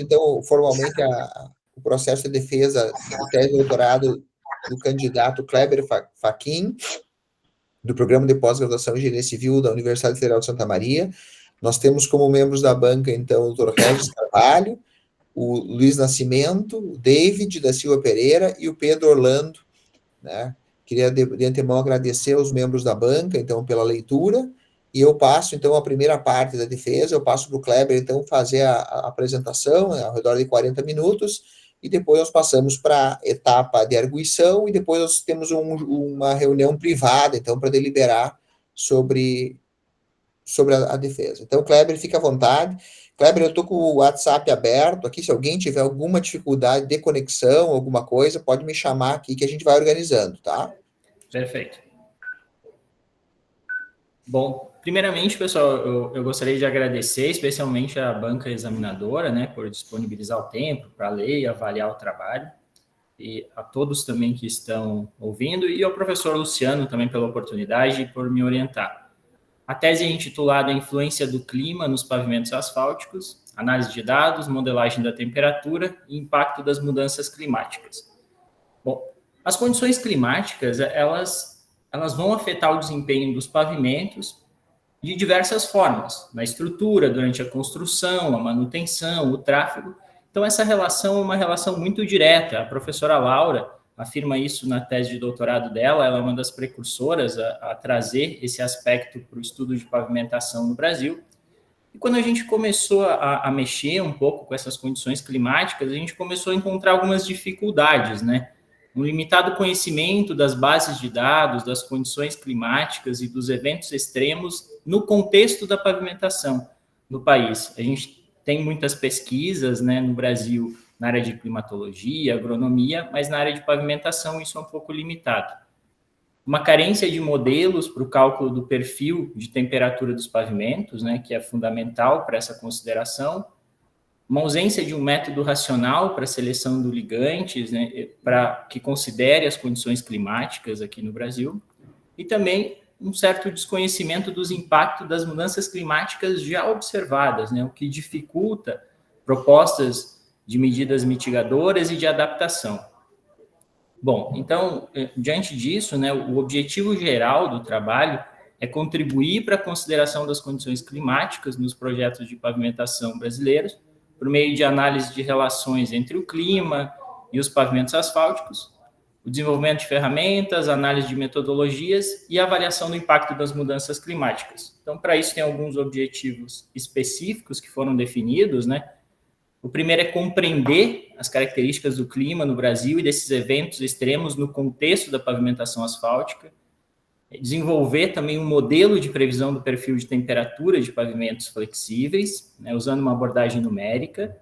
então, formalmente, o processo de defesa de tese de doutorado do candidato Kleber Fachin, do Programa de Pós-Graduação em Engenharia Civil da Universidade Federal de Santa Maria. Nós temos como membros da banca, então, o Dr. Regis Carvalho, o Luiz Nascimento, o David da Silva Pereira e o Pedro Orlando, né? Queria, de antemão, agradecer aos membros da banca, então, pela leitura, e eu passo, então, a primeira parte da defesa, eu passo para o Kleber, então, fazer a apresentação, ao redor de 40 minutos, e depois nós passamos para a etapa de arguição, e depois nós temos uma reunião privada, então, para deliberar sobre a defesa. Então, Kleber, fica à vontade. Kleber, eu estou com o WhatsApp aberto aqui, se alguém tiver alguma dificuldade de conexão, alguma coisa, pode me chamar aqui que a gente vai organizando, tá? Perfeito. Bom, primeiramente, pessoal, eu gostaria de agradecer especialmente a banca examinadora, né, por disponibilizar o tempo para ler e avaliar o trabalho, e a todos também que estão ouvindo, e ao professor Luciano também pela oportunidade e por me orientar. A tese é intitulada Influência do Clima nos Pavimentos Asfálticos, Análise de Dados, Modelagem da Temperatura e Impacto das Mudanças Climáticas. Bom, as condições climáticas, elas vão afetar o desempenho dos pavimentos de diversas formas, na estrutura, durante a construção, a manutenção, o tráfego. Então, essa relação é uma relação muito direta. A professora Laura afirma isso na tese de doutorado dela, ela é uma das precursoras a trazer esse aspecto para o estudo de pavimentação no Brasil. E quando a gente começou a mexer um pouco com essas condições climáticas, a gente começou a encontrar algumas dificuldades, né? Um limitado conhecimento das bases de dados, das condições climáticas e dos eventos extremos no contexto da pavimentação no país. A gente tem muitas pesquisas, né, no Brasil, na área de climatologia, agronomia, mas na área de pavimentação isso é um pouco limitado. Uma carência de modelos para o cálculo do perfil de temperatura dos pavimentos, né, que é fundamental para essa consideração. Uma ausência de um método racional para a seleção do ligantes, né, para que considere as condições climáticas aqui no Brasil, e também um certo desconhecimento dos impactos das mudanças climáticas já observadas, né, o que dificulta propostas de medidas mitigadoras e de adaptação. Bom, então, diante disso, né, o objetivo geral do trabalho é contribuir para a consideração das condições climáticas nos projetos de pavimentação brasileiros, por meio de análise de relações entre o clima e os pavimentos asfálticos, o desenvolvimento de ferramentas, análise de metodologias e avaliação do impacto das mudanças climáticas. Então, para isso, tem alguns objetivos específicos que foram definidos, né? O primeiro é compreender as características do clima no Brasil e desses eventos extremos no contexto da pavimentação asfáltica, desenvolver também um modelo de previsão do perfil de temperatura de pavimentos flexíveis, né, usando uma abordagem numérica,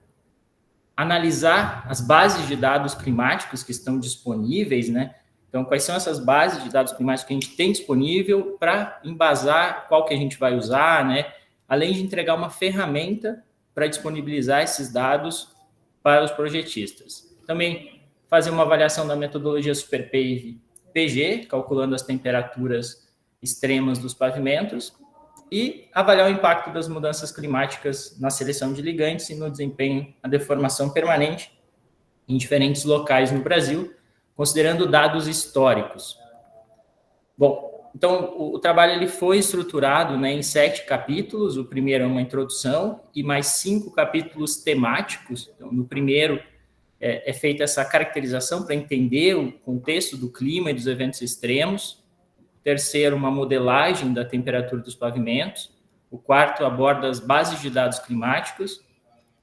analisar as bases de dados climáticos que estão disponíveis, né? Então, quais são essas bases de dados climáticos que a gente tem disponível para embasar qual que a gente vai usar, né? Além de entregar uma ferramenta para disponibilizar esses dados para os projetistas. Também fazer uma avaliação da metodologia SuperPave PG, calculando as temperaturas extremas dos pavimentos, e avaliar o impacto das mudanças climáticas na seleção de ligantes e no desempenho, a deformação permanente em diferentes locais no Brasil, considerando dados históricos. Bom, então o trabalho ele foi estruturado, né, em 7 capítulos. O primeiro é uma introdução e mais 5 capítulos temáticos. Então, no primeiro é feita essa caracterização para entender o contexto do clima e dos eventos extremos. O terceiro, uma modelagem da temperatura dos pavimentos. O quarto aborda as bases de dados climáticos.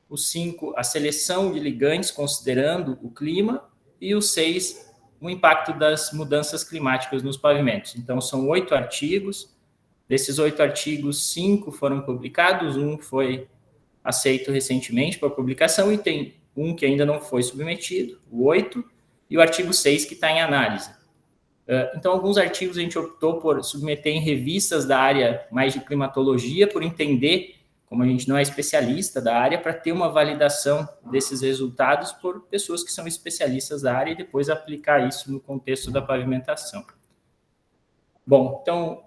O 5, a seleção de ligantes considerando o clima. E o 6, o impacto das mudanças climáticas nos pavimentos. Então, são 8 artigos. Desses 8 artigos, 5 foram publicados, um foi aceito recentemente para publicação e tem um que ainda não foi submetido, o 8, e o artigo 6 que está em análise. Então, alguns artigos a gente optou por submeter em revistas da área mais de climatologia, por entender, como a gente não é especialista da área, para ter uma validação desses resultados por pessoas que são especialistas da área e depois aplicar isso no contexto da pavimentação. Bom, então,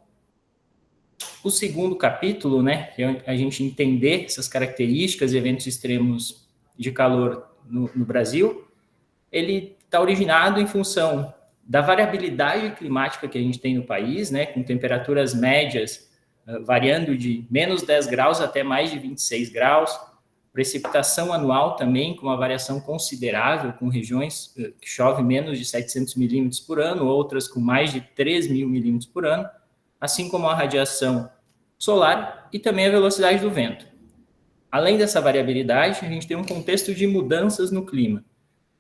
o segundo capítulo, né, que é a gente entender essas características e eventos extremos de calor no Brasil, ele está originado em função da variabilidade climática que a gente tem no país, né, com temperaturas médias variando de menos 10 graus até mais de 26 graus, precipitação anual também com uma variação considerável, com regiões que chove menos de 700 milímetros por ano, outras com mais de 3.000 milímetros por ano, assim como a radiação solar e também a velocidade do vento. Além dessa variabilidade, a gente tem um contexto de mudanças no clima.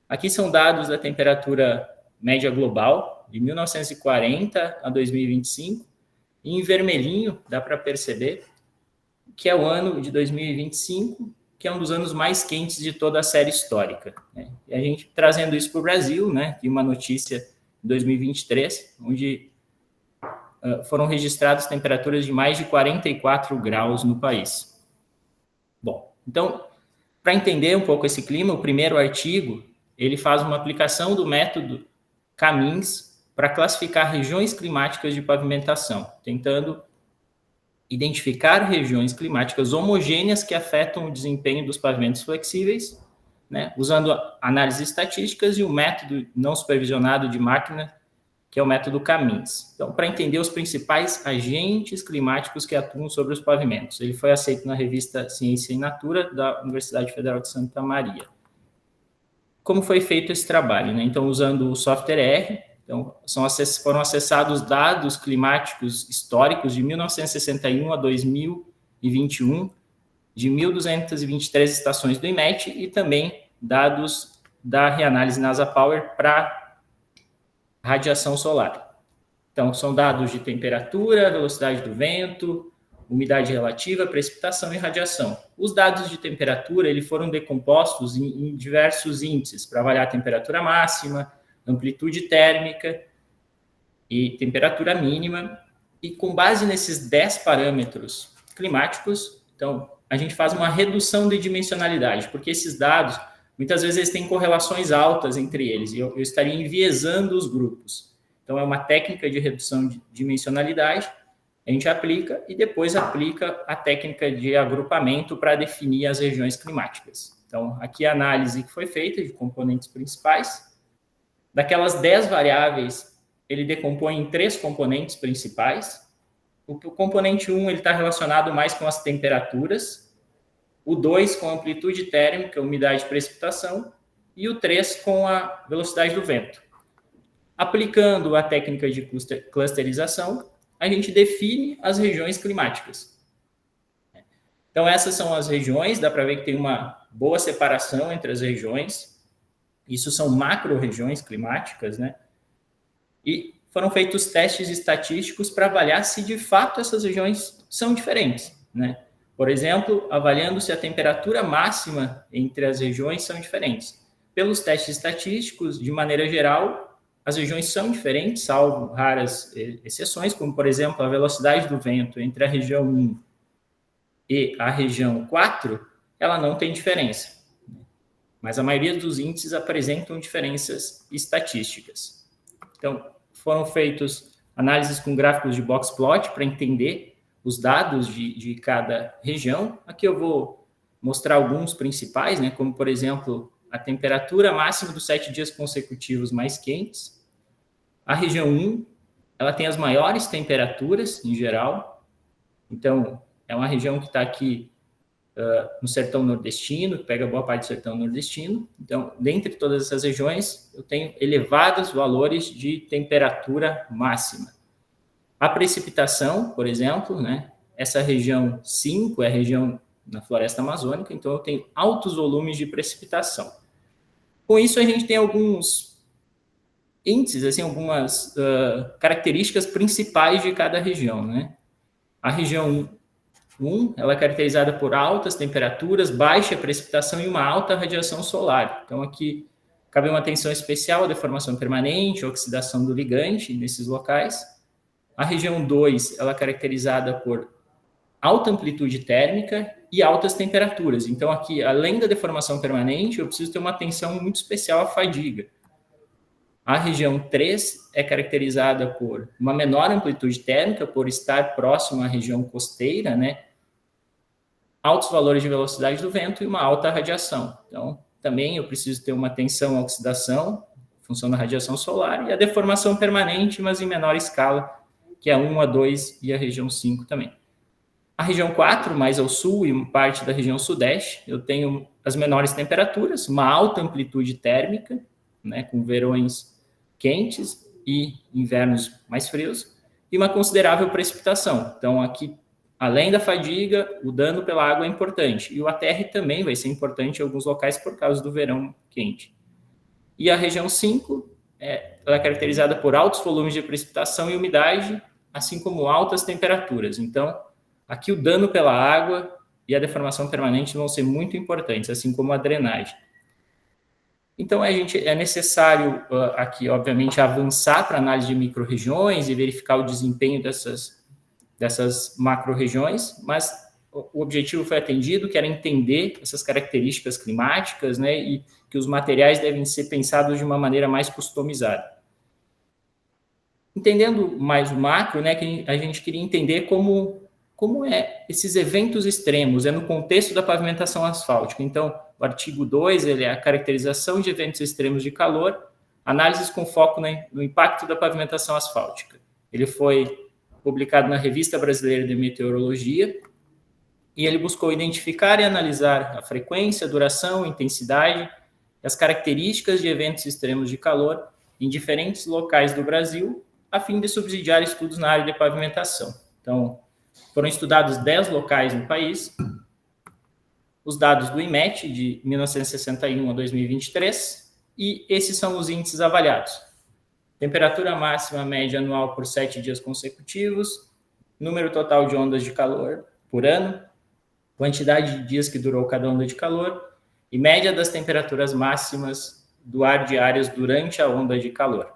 Aqui são dados da temperatura média global, de 1940 a 2025, e em vermelhinho dá para perceber que é o ano de 2025, que é um dos anos mais quentes de toda a série histórica, né? E a gente trazendo isso para o Brasil, né, tem uma notícia de 2023, onde foram registradas temperaturas de mais de 44 graus no país. Bom, então, para entender um pouco esse clima, o primeiro artigo, ele faz uma aplicação do método Cammins para classificar regiões climáticas de pavimentação, tentando identificar regiões climáticas homogêneas que afetam o desempenho dos pavimentos flexíveis, né, usando análises estatísticas e o método não supervisionado de máquina, que é o método Cammins. Então, para entender os principais agentes climáticos que atuam sobre os pavimentos, ele foi aceito na revista Ciência in Natura da Universidade Federal de Santa Maria. Como foi feito esse trabalho, né? Então, usando o software R, então, foram acessados dados climáticos históricos de 1961 a 2021, de 1.223 estações do IMET e também dados da reanálise NASA Power para radiação solar. Então, são dados de temperatura, velocidade do vento, umidade relativa, precipitação e radiação. Os dados de temperatura eles foram decompostos em diversos índices para avaliar a temperatura máxima, amplitude térmica e temperatura mínima. E com base nesses 10 parâmetros climáticos, então, a gente faz uma redução de dimensionalidade, porque esses dados, muitas vezes, eles têm correlações altas entre eles, e eu estaria enviesando os grupos. Então, é uma técnica de redução de dimensionalidade, a gente aplica e depois aplica a técnica de agrupamento para definir as regiões climáticas. Então, aqui a análise que foi feita de componentes principais. Daquelas 10 variáveis, ele decompõe em 3 componentes principais. O componente 1 está relacionado mais com as temperaturas, o 2 com a amplitude térmica, umidade e precipitação, e o 3 com a velocidade do vento. Aplicando a técnica de clusterização, a gente define as regiões climáticas. Então, essas são as regiões, dá para ver que tem uma boa separação entre as regiões. Isso são macro-regiões climáticas, né? E foram feitos testes estatísticos para avaliar se, de fato, essas regiões são diferentes, né? Por exemplo, avaliando se a temperatura máxima entre as regiões são diferentes. Pelos testes estatísticos, de maneira geral, as regiões são diferentes, salvo raras exceções, como, por exemplo, a velocidade do vento entre a região 1 e a região 4, ela não tem diferença. Mas a maioria dos índices apresentam diferenças estatísticas. Então, foram feitos análises com gráficos de box plot para entender os dados de cada região. Aqui eu vou mostrar alguns principais, né, como, por exemplo, a temperatura máxima dos 7 dias consecutivos mais quentes. A região 1, ela tem as maiores temperaturas, em geral. Então, é uma região que está aqui no sertão nordestino, que pega boa parte do sertão nordestino. Então, dentre todas essas regiões, eu tenho elevados valores de temperatura máxima. A precipitação, por exemplo, né? Essa região 5 é a região na floresta amazônica, então eu tenho altos volumes de precipitação. Com isso, a gente tem alguns índices, assim, algumas características principais de cada região, né? A região 1, ela é caracterizada por altas temperaturas, baixa precipitação e uma alta radiação solar. Então, aqui cabe uma atenção especial à deformação permanente, oxidação do ligante nesses locais. A região 2, ela é caracterizada por alta amplitude térmica e altas temperaturas. Então, aqui, além da deformação permanente, eu preciso ter uma atenção muito especial à fadiga. A região 3 é caracterizada por uma menor amplitude térmica, por estar próximo à região costeira, né? altos valores de velocidade do vento e uma alta radiação. Então, também eu preciso ter uma tensão à oxidação, função da radiação solar, e a deformação permanente, mas em menor escala, que é a 1, a 2 e a região 5 também. A região 4, mais ao sul e parte da região sudeste, eu tenho as menores temperaturas, uma alta amplitude térmica, né, com verões quentes e invernos mais frios, e uma considerável precipitação. Então, aqui, além da fadiga, o dano pela água é importante. E o ATR também vai ser importante em alguns locais por causa do verão quente. E a região 5, ela é caracterizada por altos volumes de precipitação e umidade, assim como altas temperaturas. Então, aqui o dano pela água e a deformação permanente vão ser muito importantes, assim como a drenagem. Então, é necessário aqui, obviamente, avançar para a análise de micro-regiões e verificar o desempenho dessas macro-regiões, mas o objetivo foi atendido, que era entender essas características climáticas, né, e que os materiais devem ser pensados de uma maneira mais customizada. Entendendo mais o macro, né, que a gente queria entender como esses eventos extremos, no contexto da pavimentação asfáltica. Então, o artigo 2, ele é a caracterização de eventos extremos de calor, análises com foco no impacto da pavimentação asfáltica. Ele foi publicado na Revista Brasileira de Meteorologia, e ele buscou identificar e analisar a frequência, duração, intensidade e as características de eventos extremos de calor em diferentes locais do Brasil, a fim de subsidiar estudos na área de pavimentação. Então, foram estudados 10 locais no país, os dados do IMET de 1961 a 2023, e esses são os índices avaliados. Temperatura máxima média anual por 7 dias consecutivos, número total de ondas de calor por ano, quantidade de dias que durou cada onda de calor e média das temperaturas máximas do ar diárias durante a onda de calor.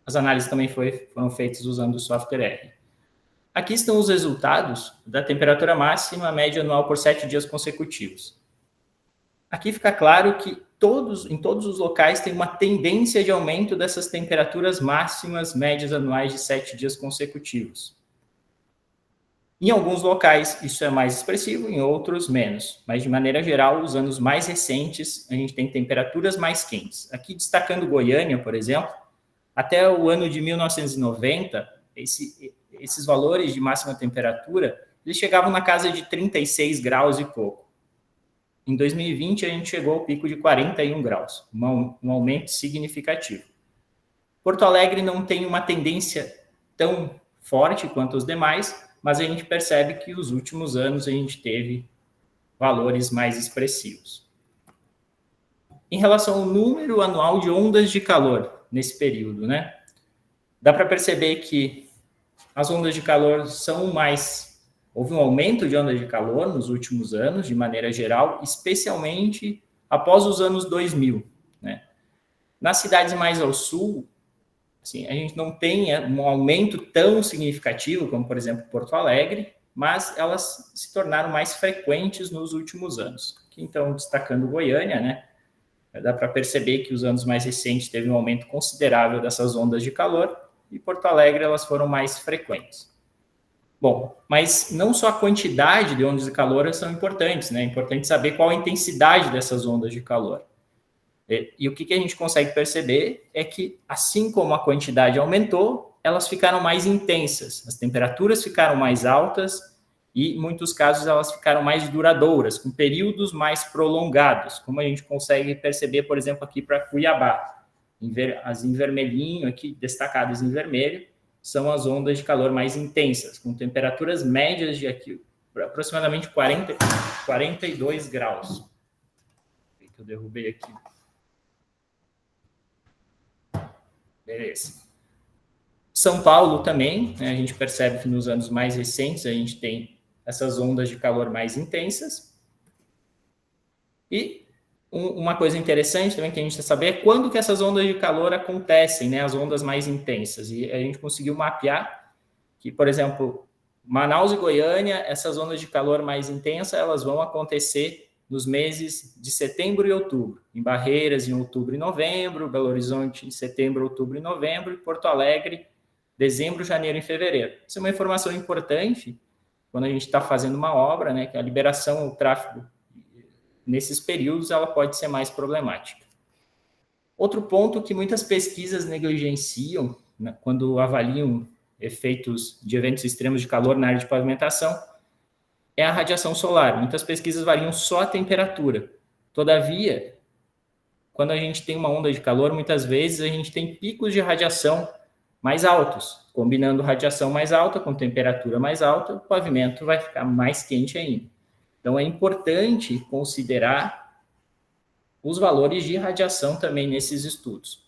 As análises também foram feitas usando o software R. Aqui estão os resultados da temperatura máxima média anual por 7 dias consecutivos. Aqui fica claro que em todos os locais tem uma tendência de aumento dessas temperaturas máximas médias anuais de 7 dias consecutivos. Em alguns locais isso é mais expressivo, em outros menos. Mas, de maneira geral, os anos mais recentes, a gente tem temperaturas mais quentes. Aqui, destacando Goiânia, por exemplo, até o ano de 1990, esses valores de máxima temperatura, eles chegavam na casa de 36 graus e pouco. Em 2020, a gente chegou ao pico de 41 graus, um aumento significativo. Porto Alegre não tem uma tendência tão forte quanto os demais, mas a gente percebe que nos últimos anos a gente teve valores mais expressivos. Em relação ao número anual de ondas de calor nesse período, né? Dá para perceber que as ondas de calor houve um aumento de ondas de calor nos últimos anos, de maneira geral, especialmente após os anos 2000, né? Nas cidades mais ao sul, assim, a gente não tem um aumento tão significativo como, por exemplo, Porto Alegre, mas elas se tornaram mais frequentes nos últimos anos. Aqui, então, destacando Goiânia, né? Dá para perceber que os anos mais recentes teve um aumento considerável dessas ondas de calor, e Porto Alegre elas foram mais frequentes. Bom, mas não só a quantidade de ondas de calor são importantes, né? É importante saber qual a intensidade dessas ondas de calor. E o que a gente consegue perceber é que, assim como a quantidade aumentou, elas ficaram mais intensas, as temperaturas ficaram mais altas e, em muitos casos, elas ficaram mais duradouras, com períodos mais prolongados, como a gente consegue perceber, por exemplo, aqui para Cuiabá. As em vermelhinho, aqui destacadas em vermelho, são as ondas de calor mais intensas, com temperaturas médias de aqui, aproximadamente 42 graus. Eu derrubei aqui. Beleza. São Paulo também, né, a gente percebe que nos anos mais recentes a gente tem essas ondas de calor mais intensas. E uma coisa interessante também que a gente quer saber é quando que essas ondas de calor acontecem, né, as ondas mais intensas. E a gente conseguiu mapear que, por exemplo, Manaus e Goiânia, essas ondas de calor mais intensas, elas vão acontecer nos meses de setembro e outubro. Em Barreiras, em outubro e novembro, Belo Horizonte, em setembro, outubro e novembro, e Porto Alegre, dezembro, janeiro e fevereiro. Isso é uma informação importante, quando a gente está fazendo uma obra, né, que a liberação, o tráfego, nesses períodos, ela pode ser mais problemática. Outro ponto que muitas pesquisas negligenciam, né, quando avaliam efeitos de eventos extremos de calor na área de pavimentação, é a radiação solar. Muitas pesquisas variam só a temperatura. Todavia, quando a gente tem uma onda de calor, muitas vezes a gente tem picos de radiação mais altos. Combinando radiação mais alta com temperatura mais alta, o pavimento vai ficar mais quente ainda. Então, é importante considerar os valores de radiação também nesses estudos.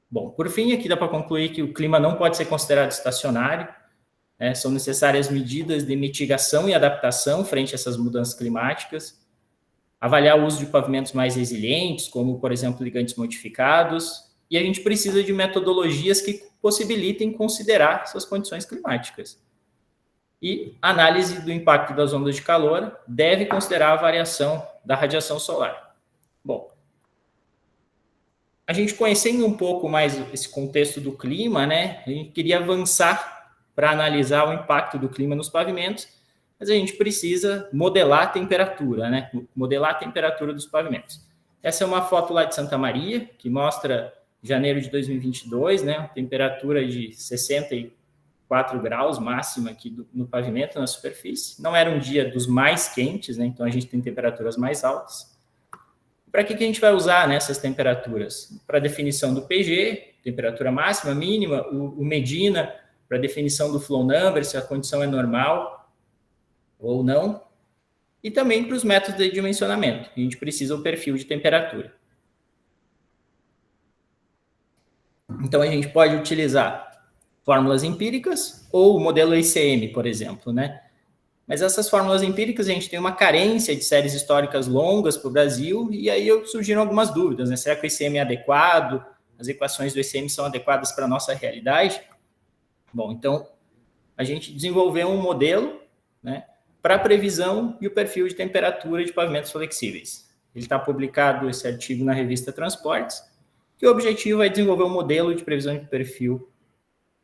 Bom, por fim, aqui dá para concluir que o clima não pode ser considerado estacionário, né? São necessárias medidas de mitigação e adaptação frente a essas mudanças climáticas, avaliar o uso de pavimentos mais resilientes, como, por exemplo, ligantes modificados, e a gente precisa de metodologias que possibilitem considerar essas condições climáticas. E a análise do impacto das ondas de calor deve considerar a variação da radiação solar. Bom, a gente conhecendo um pouco mais esse contexto do clima, né, a gente queria avançar para analisar o impacto do clima nos pavimentos, mas a gente precisa modelar a temperatura, né, modelar a temperatura dos pavimentos. Essa é uma foto lá de Santa Maria, que mostra janeiro de 2022, né, temperatura de 64 graus máxima aqui no pavimento, na superfície. Não era um dia dos mais quentes, né, então a gente tem temperaturas mais altas. Para que a gente vai usar nessas temperaturas? Para definição do PG, temperatura máxima, mínima, o Medina, para definição do flow number, se a condição é normal ou não, e também para os métodos de dimensionamento. A gente precisa do perfil de temperatura. Então, a gente pode utilizar fórmulas empíricas ou o modelo ICM, por exemplo, né? Mas essas fórmulas empíricas, a gente tem uma carência de séries históricas longas para o Brasil, e aí surgiram algumas dúvidas, né? Será que o ICM é adequado? As equações do ICM são adequadas para a nossa realidade? Bom, então, a gente desenvolveu um modelo, né, para a previsão e o perfil de temperatura de pavimentos flexíveis. Ele está publicado, esse artigo, na revista Transportes, que o objetivo é desenvolver um modelo de previsão de perfil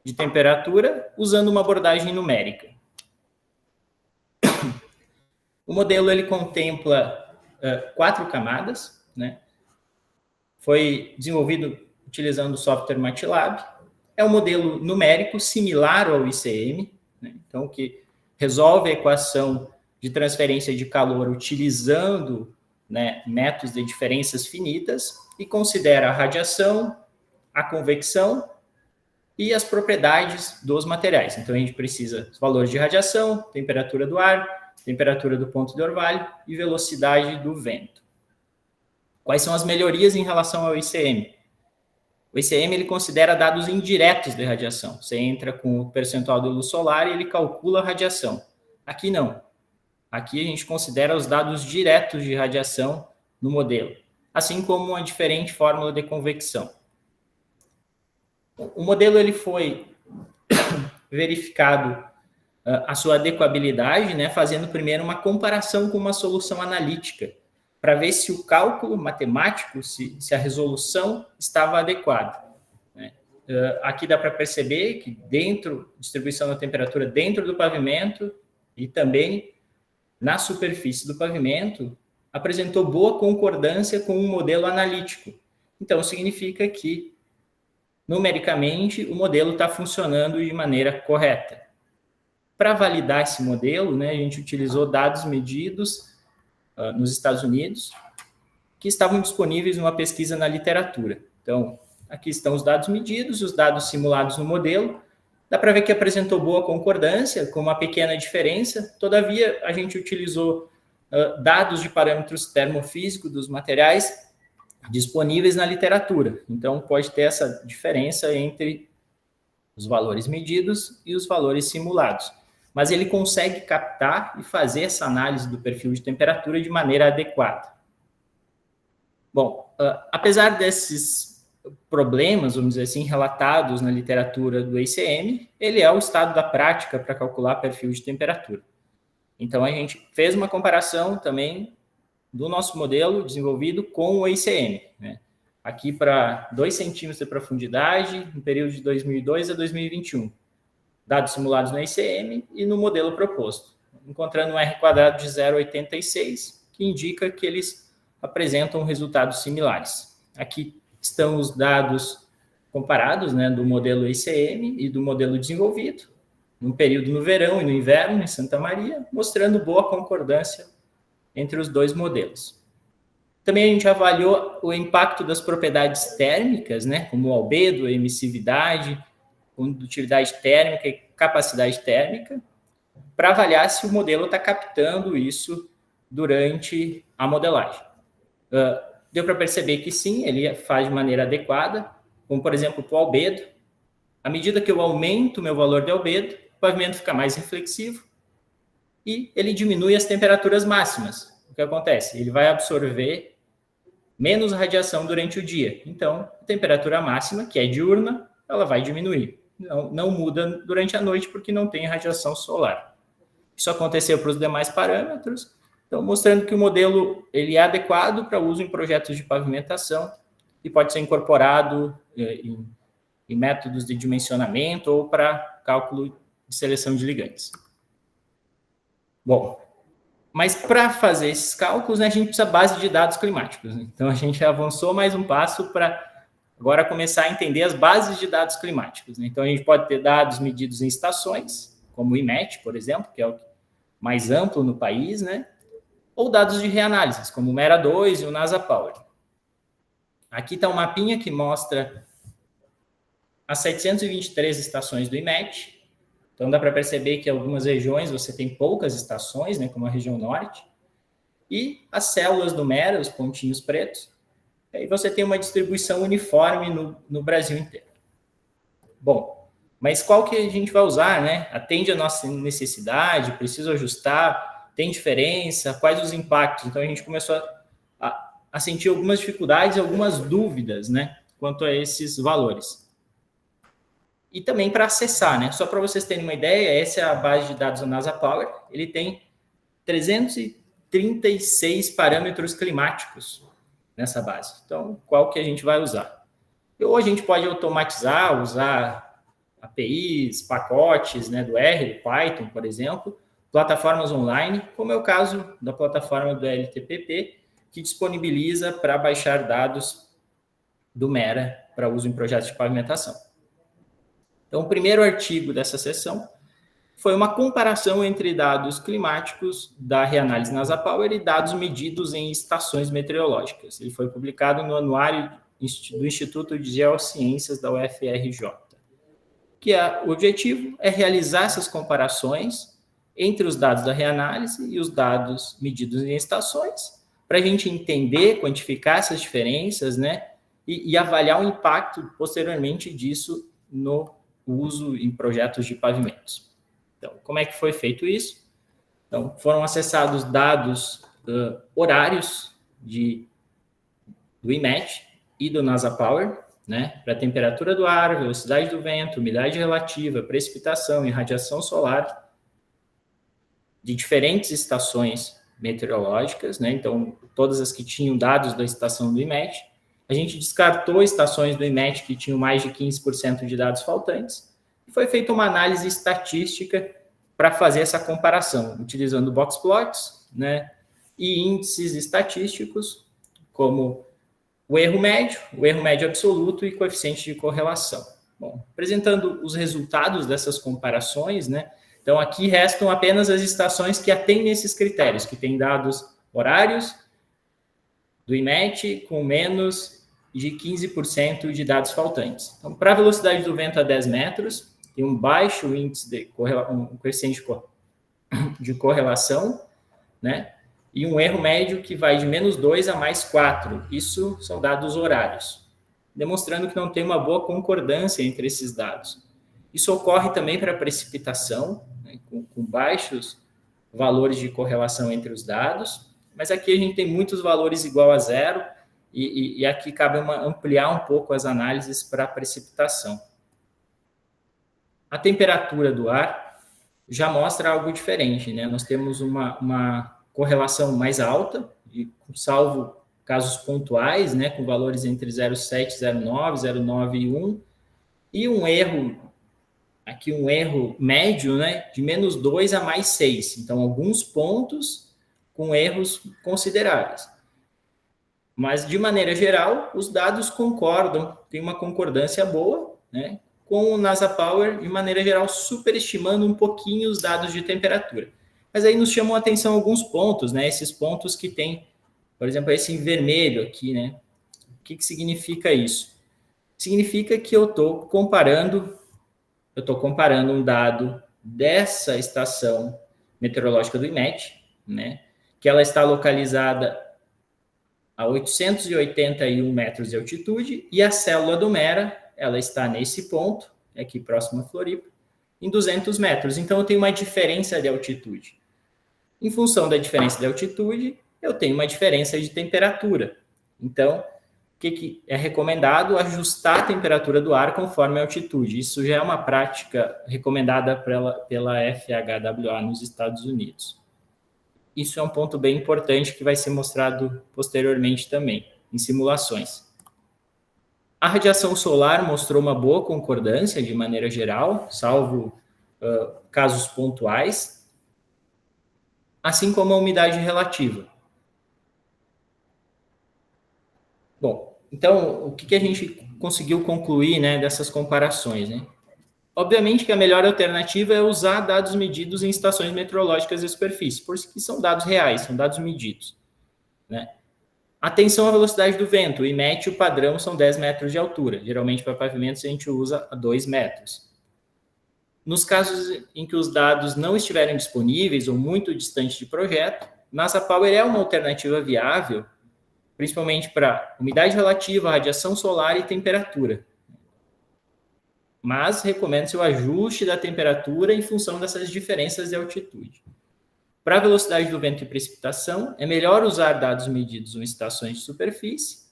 de temperatura usando uma abordagem numérica. O modelo ele contempla 4 camadas, né? Foi desenvolvido utilizando o software MATLAB. É um modelo numérico similar ao ICM, né? Então, que resolve a equação de transferência de calor utilizando, né, métodos de diferenças finitas e considera a radiação, a convecção e as propriedades dos materiais. Então, a gente precisa dos valores de radiação, temperatura do ar, temperatura do ponto de orvalho e velocidade do vento. Quais são as melhorias em relação ao ICM? O ICM ele considera dados indiretos de radiação. Você entra com o percentual de luz solar e ele calcula a radiação. Aqui não. Aqui a gente considera os dados diretos de radiação no modelo, assim como uma diferente fórmula de convecção. O modelo ele foi verificado a sua adequabilidade, né, fazendo primeiro uma comparação com uma solução analítica, para ver se o cálculo matemático, se a resolução estava adequada, né. Aqui dá para perceber que distribuição da temperatura dentro do pavimento e também na superfície do pavimento, apresentou boa concordância com um modelo analítico. Então, significa que, numericamente, o modelo está funcionando de maneira correta. Para validar esse modelo, né, a gente utilizou dados medidos nos Estados Unidos, que estavam disponíveis numa pesquisa na literatura. Então, aqui estão os dados medidos, os dados simulados no modelo. Dá para ver que apresentou boa concordância, com uma pequena diferença. Todavia, a gente utilizou dados de parâmetros termofísicos dos materiais disponíveis na literatura. Então, pode ter essa diferença entre os valores medidos e os valores simulados. Mas ele consegue captar e fazer essa análise do perfil de temperatura de maneira adequada. Bom, apesar desses problemas, vamos dizer assim, relatados na literatura do ICM, ele é o estado da prática para calcular perfil de temperatura. Então, a gente fez uma comparação também do nosso modelo desenvolvido com o ICM, né? Aqui para 2 centímetros de profundidade, no período de 2002 a 2021. dados simulados no ICM e no modelo proposto, encontrando um R² de 0,86, que indica que eles apresentam resultados similares. Aqui estão os dados comparados, né, do modelo ICM e do modelo desenvolvido, num período no verão e no inverno em Santa Maria, mostrando boa concordância entre os dois modelos. Também a gente avaliou o impacto das propriedades térmicas, né, como albedo, emissividade, condutividade térmica e capacidade térmica, para avaliar se o modelo está captando isso durante a modelagem. Deu para perceber que sim, ele faz de maneira adequada, como, por exemplo, para o albedo. À medida que eu aumento o meu valor de albedo, o pavimento fica mais reflexivo e ele diminui as temperaturas máximas. O que acontece? Ele vai absorver menos radiação durante o dia. Então, a temperatura máxima, que é diurna, ela vai diminuir. Não muda durante a noite porque não tem radiação solar. Isso aconteceu para os demais parâmetros, então mostrando que o modelo ele é adequado para uso em projetos de pavimentação e pode ser incorporado em métodos de dimensionamento ou para cálculo de seleção de ligantes. Bom, mas para fazer esses cálculos, né, a gente precisa de base de dados climáticos. Né? Então, a gente avançou mais um passo para agora começar a entender as bases de dados climáticos. Né? Então, a gente pode ter dados medidos em estações, como o IMET, por exemplo, que é o mais amplo no país, né? Ou dados de reanálises, como o MERA2 e o NasaPower. Aqui está um mapinha que mostra as 723 estações do IMET. Então, dá para perceber que em algumas regiões você tem poucas estações, né, como a região norte. E as células do MERA, os pontinhos pretos. Aí você tem uma distribuição uniforme no Brasil inteiro. Bom, mas qual que a gente vai usar, né? Atende a nossa necessidade, precisa ajustar, tem diferença, quais os impactos? Então, a gente começou a sentir algumas dificuldades, algumas dúvidas, né? Quanto a esses valores. E também para acessar, né? Só para vocês terem uma ideia, essa é a base de dados do NasaPower. Ele tem 336 parâmetros climáticos nessa base. Então, qual que a gente vai usar? Ou a gente pode automatizar, usar APIs, pacotes, né, do R, do Python, por exemplo, plataformas online, como é o caso da plataforma do LTPP, que disponibiliza para baixar dados do MERA para uso em projetos de pavimentação. Então, o primeiro artigo dessa sessão foi uma comparação entre dados climáticos da reanálise NasaPower e dados medidos em estações meteorológicas. Ele foi publicado no Anuário do Instituto de Geociências da UFRJ. O objetivo é realizar essas comparações entre os dados da reanálise e os dados medidos em estações, para a gente entender, quantificar essas diferenças, né, e avaliar o impacto posteriormente disso no uso em projetos de pavimentos. Então, como é que foi feito isso? Então, foram acessados dados horários do IMET e do NasaPower, né, para a temperatura do ar, velocidade do vento, umidade relativa, precipitação e radiação solar de diferentes estações meteorológicas, né, então, todas as que tinham dados da estação do IMET. A gente descartou estações do IMET que tinham mais de 15% de dados faltantes e foi feita uma análise estatística para fazer essa comparação, utilizando boxplots, né, e índices estatísticos, como o erro médio absoluto e coeficiente de correlação. Bom, apresentando os resultados dessas comparações, né, então aqui restam apenas as estações que atendem esses critérios, que têm dados horários do IMET com menos de 15% de dados faltantes. Então, para a velocidade do vento a 10 metros, tem um baixo índice um coeficiente de correlação, né? E um erro médio que vai de -2 a +4. Isso são dados horários, demonstrando que não tem uma boa concordância entre esses dados. Isso ocorre também para a precipitação, né, com baixos valores de correlação entre os dados, mas aqui a gente tem muitos valores igual a zero, e aqui cabe ampliar um pouco as análises para a precipitação. A temperatura do ar já mostra algo diferente, né? Nós temos uma correlação mais alta, salvo casos pontuais, né, com valores entre 0,7, 0,9, 0,9 e 1, e um erro aqui um erro médio, né, de -2 a +6. Então, alguns pontos com erros consideráveis. Mas, de maneira geral, os dados concordam, tem uma concordância boa, né, com o NASA Power, de maneira geral, superestimando um pouquinho os dados de temperatura. Mas aí nos chamam a atenção alguns pontos, né, esses pontos que tem, por exemplo, esse em vermelho aqui, né. O que significa isso? Significa que eu estou comparando um dado dessa estação meteorológica do IMET, né, que ela está localizada a 881 metros de altitude, e a célula do Mera, ela está nesse ponto, aqui próximo a Floripa, em 200 metros. Então, eu tenho uma diferença de altitude. Em função da diferença de altitude, eu tenho uma diferença de temperatura. Então, o que é recomendado? Ajustar a temperatura do ar conforme a altitude. Isso já é uma prática recomendada pela FHWA nos Estados Unidos. Isso é um ponto bem importante que vai ser mostrado posteriormente também, em simulações. A radiação solar mostrou uma boa concordância de maneira geral, salvo casos pontuais, assim como a umidade relativa. Bom, então, o que a gente conseguiu concluir, né, dessas comparações, né? Obviamente que a melhor alternativa é usar dados medidos em estações meteorológicas de superfície, porque são dados reais, são dados medidos, né? Atenção à velocidade do vento. O IMET, o padrão, são 10 metros de altura. Geralmente, para pavimentos, a gente usa a 2 metros. Nos casos em que os dados não estiverem disponíveis ou muito distantes de projeto, NASA Power é uma alternativa viável, principalmente para umidade relativa, radiação solar e temperatura. Mas recomenda-se o ajuste da temperatura em função dessas diferenças de altitude. Para a velocidade do vento e precipitação, é melhor usar dados medidos em estações de superfície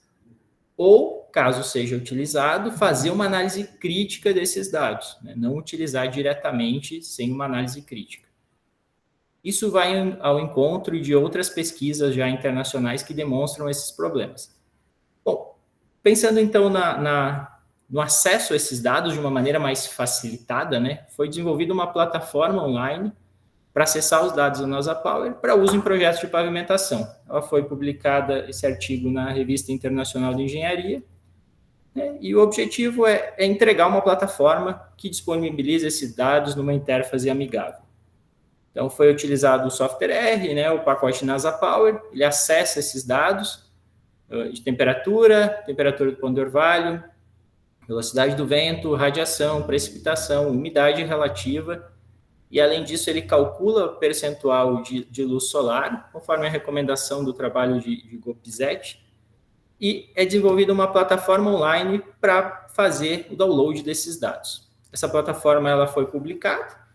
ou, caso seja utilizado, fazer uma análise crítica desses dados, né? Não utilizar diretamente sem uma análise crítica. Isso vai ao encontro de outras pesquisas já internacionais que demonstram esses problemas. Bom, pensando então no acesso a esses dados de uma maneira mais facilitada, né, foi desenvolvida uma plataforma online para acessar os dados da NASA Power para uso em projetos de pavimentação. Ela foi publicada, esse artigo, na Revista Internacional de Engenharia, né, e o objetivo é entregar uma plataforma que disponibiliza esses dados numa interface amigável. Então, foi utilizado o software R, né, o pacote NASA Power, ele acessa esses dados de temperatura do ponto de orvalho, velocidade do vento, radiação, precipitação, umidade relativa, e além disso ele calcula o percentual de luz solar, conforme a recomendação do trabalho de Gopizet, e é desenvolvida uma plataforma online para fazer o download desses dados. Essa plataforma ela foi publicada,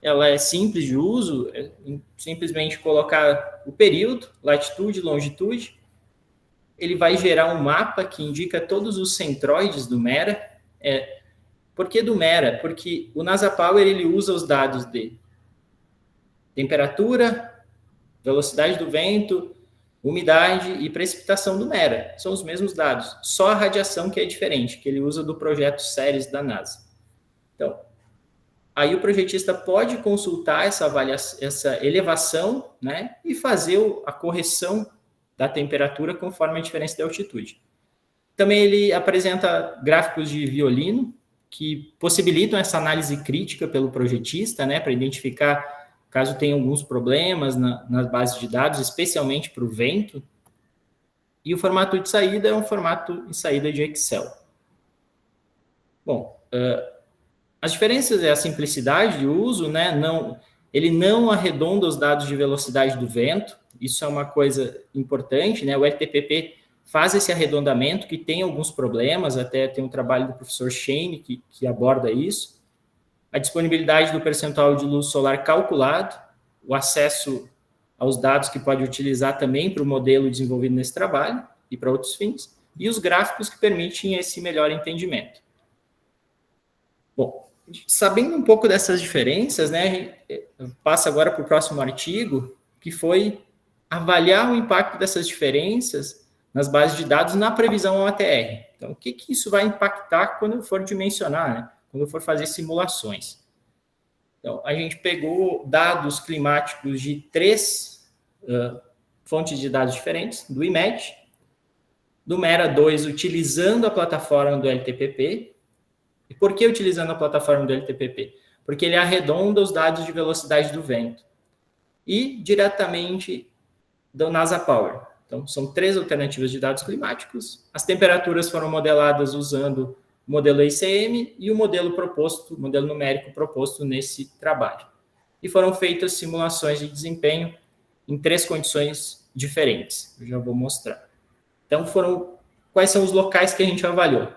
ela é simples de uso, é simplesmente colocar o período, latitude, longitude. Ele vai gerar um mapa que indica todos os centroides do Mera. Por que do Mera? Porque o NASA Power ele usa os dados de temperatura, velocidade do vento, umidade e precipitação do Mera. São os mesmos dados, só a radiação que é diferente, que ele usa do projeto Ceres da NASA. Então, aí o projetista pode consultar essa elevação, né, e fazer a correção da temperatura conforme a diferença de altitude. Também ele apresenta gráficos de violino que possibilitam essa análise crítica pelo projetista, né, para identificar caso tenha alguns problemas nas bases de dados, especialmente para o vento. E o formato de saída é um formato de saída de Excel. Bom, as diferenças é a simplicidade de uso, né? Ele não arredonda os dados de velocidade do vento, isso é uma coisa importante, né? O LTPP faz esse arredondamento, que tem alguns problemas, até tem um trabalho do professor Shane que aborda isso. A disponibilidade do percentual de luz solar calculado, o acesso aos dados que pode utilizar também para o modelo desenvolvido nesse trabalho e para outros fins, e os gráficos que permitem esse melhor entendimento. Bom, sabendo um pouco dessas diferenças, né, passa agora para o próximo artigo, que foi avaliar o impacto dessas diferenças nas bases de dados na previsão ao ATR. Então, o que isso vai impactar quando eu for dimensionar, né? Quando eu for fazer simulações. Então, a gente pegou dados climáticos de 3 fontes de dados diferentes, do IMET, do MERA 2, utilizando a plataforma do LTPP. E por que utilizando a plataforma do LTPP? Porque ele arredonda os dados de velocidade do vento. E diretamente do NASA Power. Então, são 3 alternativas de dados climáticos. As temperaturas foram modeladas usando o modelo ICM e o modelo proposto, o modelo numérico proposto nesse trabalho. E foram feitas simulações de desempenho em 3 condições diferentes. Eu já vou mostrar. Então, quais são os locais que a gente avaliou?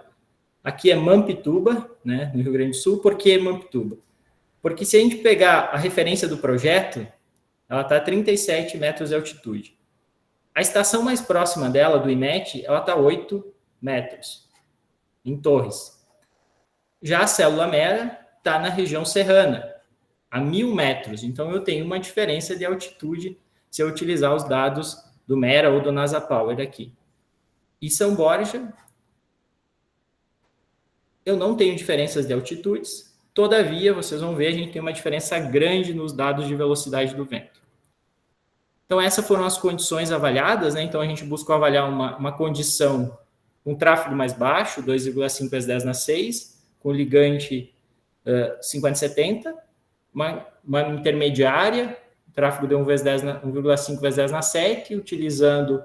Aqui é Mampituba, né, no Rio Grande do Sul. Por que Mampituba? Porque se a gente pegar a referência do projeto, ela está a 37 metros de altitude. A estação mais próxima dela, do IMET, ela está a 8 metros, em Torres. Já a célula MERA está na região serrana, a 1.000 metros. Então, eu tenho uma diferença de altitude se eu utilizar os dados do MERA ou do NASA Power aqui. E São Borja, eu não tenho diferenças de altitudes. Todavia, vocês vão ver, a gente tem uma diferença grande nos dados de velocidade do vento. Então, essas foram as condições avaliadas, né? Então, a gente buscou avaliar uma condição com tráfego mais baixo, 2,5 vezes 10 na 6, com ligante 5070, uma intermediária, tráfego de 1,5 vezes 10 na 7, utilizando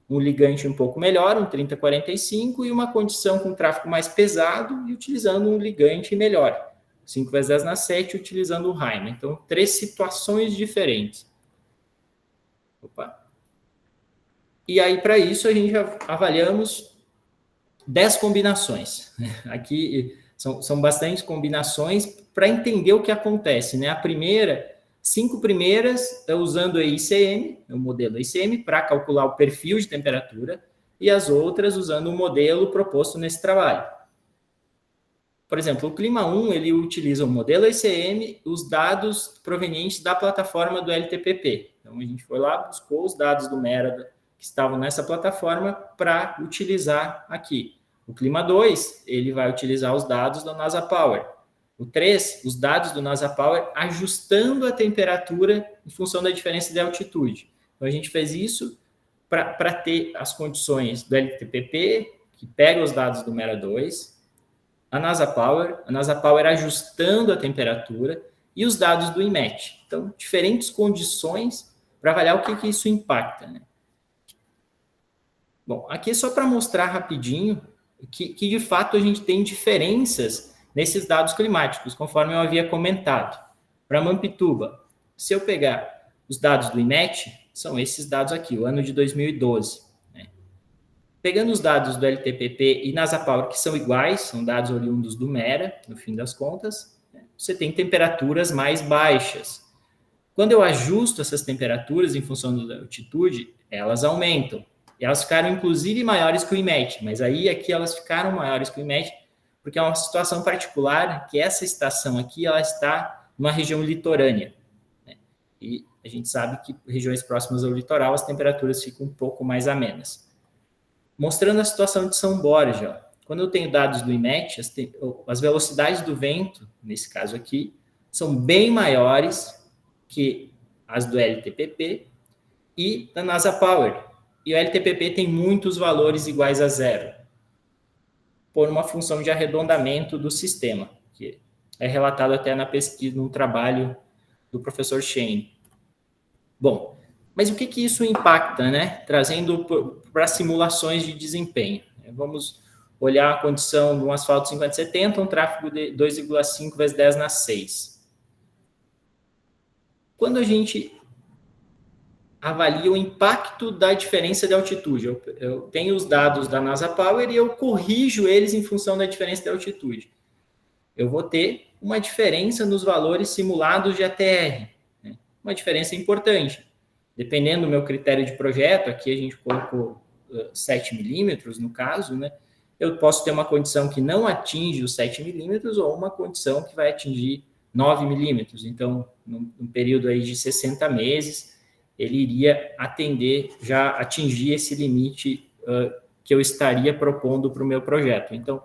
um ligante um pouco melhor, um 3045, e uma condição com tráfego mais pesado e utilizando um ligante melhor, 5 vezes 10 na 7, utilizando o Raima. Então, 3 situações diferentes. Opa. E aí, para isso, a gente avaliamos 10 combinações. Aqui são bastantes combinações para entender o que acontece, né? A primeira, 5 primeiras, usando o ICM, o modelo ICM, para calcular o perfil de temperatura, e as outras usando o modelo proposto nesse trabalho. Por exemplo, o Clima 1, ele utiliza o modelo ICM, os dados provenientes da plataforma do LTPP. Então, a gente foi lá, buscou os dados do MERA que estavam nessa plataforma para utilizar aqui. O Clima 2, ele vai utilizar os dados do NASA Power. O 3, os dados do NASA Power ajustando a temperatura em função da diferença de altitude. Então, a gente fez isso para ter as condições do LTPP, que pega os dados do MERA 2, a NASA Power ajustando a temperatura e os dados do IMET. Então, diferentes condições para avaliar o que isso impacta, né? Bom, aqui é só para mostrar rapidinho que de fato a gente tem diferenças nesses dados climáticos, conforme eu havia comentado. Para Mampituba, se eu pegar os dados do IMET, são esses dados aqui, o ano de 2012. Né? Pegando os dados do LTPP e NASA Power, que são iguais, são dados oriundos do MERA, no fim das contas, né? Você tem temperaturas mais baixas. Quando eu ajusto essas temperaturas em função da altitude, elas aumentam. E elas ficaram, inclusive, maiores que o IMET. Mas aí, aqui, elas ficaram maiores que o IMET, porque é uma situação particular que essa estação aqui, ela está numa região litorânea. Né? E a gente sabe que regiões próximas ao litoral, as temperaturas ficam um pouco mais amenas. Mostrando a situação de São Borja. Ó. Quando eu tenho dados do IMET, as velocidades do vento, nesse caso aqui, são bem maiores que as do LTPP e da NASA Power. E o LTPP tem muitos valores iguais a 0, por uma função de arredondamento do sistema, que é relatado até na pesquisa, no trabalho do professor Shane. Bom, mas o que isso impacta, né? Trazendo para simulações de desempenho. Vamos olhar a condição de um asfalto 5070, um tráfego de 2,5 vezes 10 na 6. Quando a gente avalia o impacto da diferença de altitude. Eu tenho os dados da NASA Power e eu corrijo eles em função da diferença de altitude. Eu vou ter uma diferença nos valores simulados de ATR. Né? Uma diferença importante. Dependendo do meu critério de projeto, aqui a gente colocou 7 milímetros no caso, né? Eu posso ter uma condição que não atinge os 7 milímetros ou uma condição que vai atingir 9 milímetros. Então, num período aí de 60 meses, ele iria atingir esse limite que eu estaria propondo para o meu projeto. Então,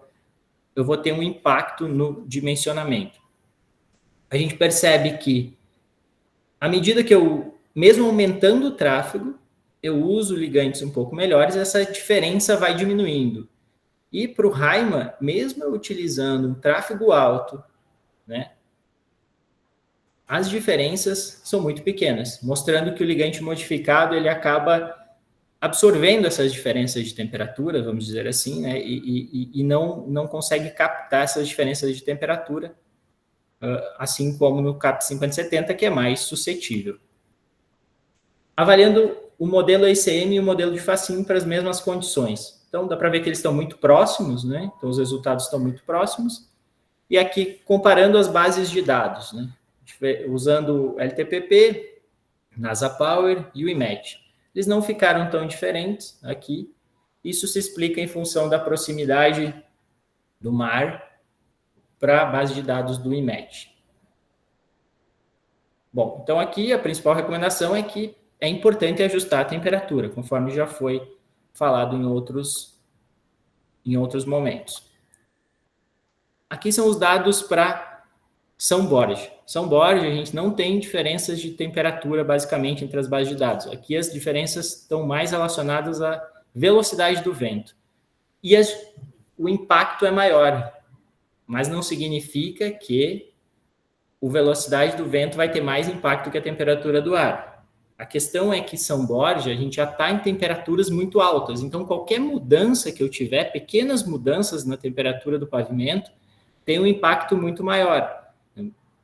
eu vou ter um impacto no dimensionamento. a gente percebe que, à medida que eu, mesmo aumentando o tráfego, eu uso ligantes um pouco melhores, essa diferença vai diminuindo. E para o Raima, mesmo eu utilizando um tráfego alto, né, as diferenças são muito pequenas, mostrando que o ligante modificado ele acaba absorvendo essas diferenças de temperatura, vamos dizer assim, né, e não consegue captar essas diferenças de temperatura, assim como no CAP 5070, que é mais suscetível. Avaliando o modelo ICM e o modelo de Facin para as mesmas condições. Então, dá para ver que eles estão muito próximos, né? Então, os resultados estão muito próximos. E aqui, comparando as bases de dados, né? Usando o LTPP, NASA Power e o IMET. Eles não ficaram tão diferentes aqui. Isso se explica em função da proximidade do mar para a base de dados do IMET. Bom, então aqui a principal recomendação é que é importante ajustar a temperatura, conforme já foi falado em outros momentos. Aqui são os dados para São Borja. São Borja, a gente não tem diferenças de temperatura, basicamente, entre as bases de dados. Aqui as diferenças estão mais relacionadas à velocidade do vento. E o impacto é maior, mas não significa que a velocidade do vento vai ter mais impacto que a temperatura do ar. A questão é que São Borja, a gente já está em temperaturas muito altas, então qualquer mudança que eu tiver, pequenas mudanças na temperatura do pavimento, tem um impacto muito maior.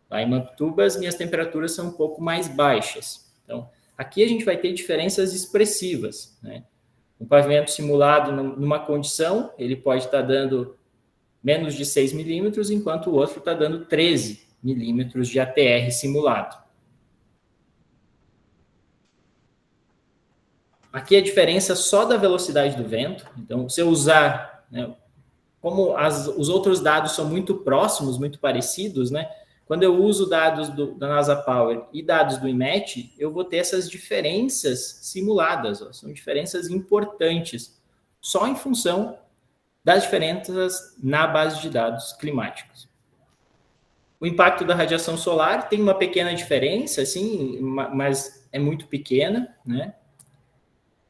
Lá em Mamptuba, as minhas temperaturas são um pouco mais baixas. Então, aqui a gente vai ter diferenças expressivas, né? Um pavimento simulado numa condição, ele pode estar dando menos de 6 milímetros, enquanto o outro está dando 13 milímetros de ATR simulado. Aqui a diferença só da velocidade do vento. Então, se eu usar, né, como os outros dados são muito próximos, muito parecidos, né? Quando eu uso dados da NASA Power e dados do IMET, eu vou ter essas diferenças simuladas. Ó, são diferenças importantes, só em função das diferenças na base de dados climáticos. O impacto da radiação solar tem uma pequena diferença, assim, mas é muito pequena, né?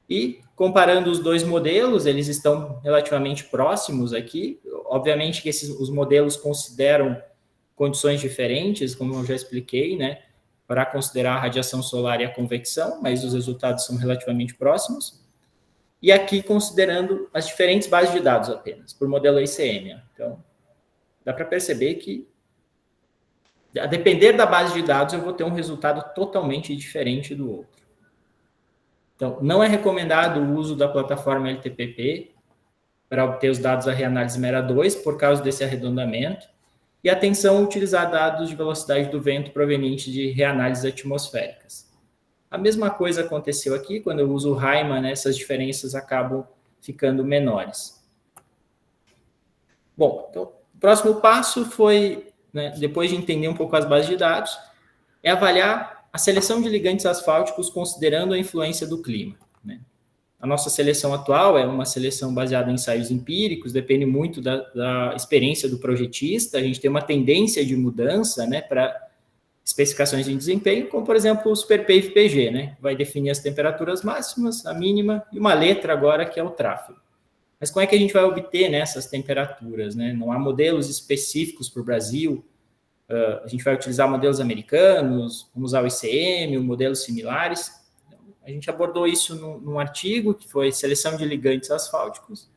E comparando os dois modelos, eles estão relativamente próximos aqui. Obviamente que os modelos consideram condições diferentes, como eu já expliquei, né, para considerar a radiação solar e a convecção, mas os resultados são relativamente próximos. E aqui considerando as diferentes bases de dados apenas, por modelo ICM. Então, dá para perceber que, a depender da base de dados, eu vou ter um resultado totalmente diferente do outro. Então, não é recomendado o uso da plataforma LTPP para obter os dados da reanálise Mera 2 por causa desse arredondamento. E atenção, utilizar dados de velocidade do vento provenientes de reanálises atmosféricas. A mesma coisa aconteceu aqui, quando eu uso o Raima, né, essas diferenças acabam ficando menores. Bom, então, o próximo passo foi, né, depois de entender um pouco as bases de dados, é avaliar a seleção de ligantes asfálticos considerando a influência do clima, né? A nossa seleção atual é uma seleção baseada em ensaios empíricos, depende muito da experiência do projetista. A gente tem uma tendência de mudança, né, para especificações de desempenho, como, por exemplo, o SuperPave PG, né? Vai definir as temperaturas máximas, a mínima, e uma letra agora que é o tráfego. Mas como é que a gente vai obter, né, essas temperaturas, né? Não há modelos específicos para o Brasil. A gente vai utilizar modelos americanos, vamos usar o ICM, modelos similares. A gente abordou isso num artigo que foi Seleção de Ligantes Asfálticos,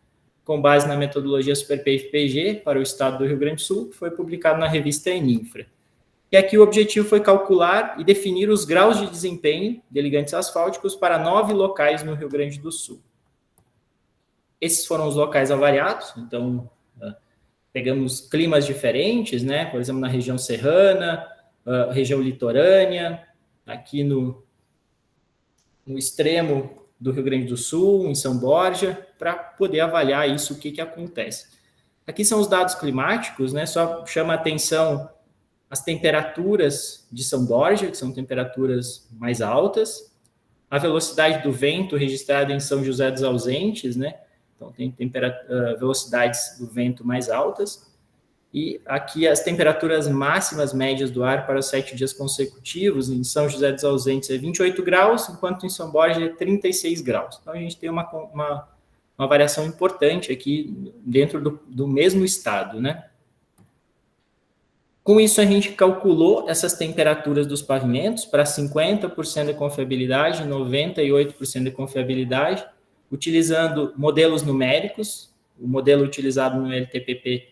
com base na metodologia SuperPave PG para o estado do Rio Grande do Sul, que foi publicado na revista Eninfra. E aqui o objetivo foi calcular e definir os graus de desempenho de ligantes asfálticos para 9 locais no Rio Grande do Sul. Esses foram os locais avaliados, então pegamos climas diferentes, né? Por exemplo, na região serrana, região litorânea, aqui no extremo do Rio Grande do Sul, em São Borja, para poder avaliar isso, o que acontece. Aqui são os dados climáticos, né? Só chama a atenção as temperaturas de São Borja, que são temperaturas mais altas, a velocidade do vento registrada em São José dos Ausentes, né? Então, tem velocidades do vento mais altas. E aqui as temperaturas máximas médias do ar para os 7 dias consecutivos, em São José dos Ausentes é 28 graus, enquanto em São Borja é 36 graus. Então, a gente tem uma variação importante aqui dentro do mesmo estado, né? Com isso, a gente calculou essas temperaturas dos pavimentos para 50% de confiabilidade, 98% de confiabilidade, utilizando modelos numéricos, o modelo utilizado no LTPP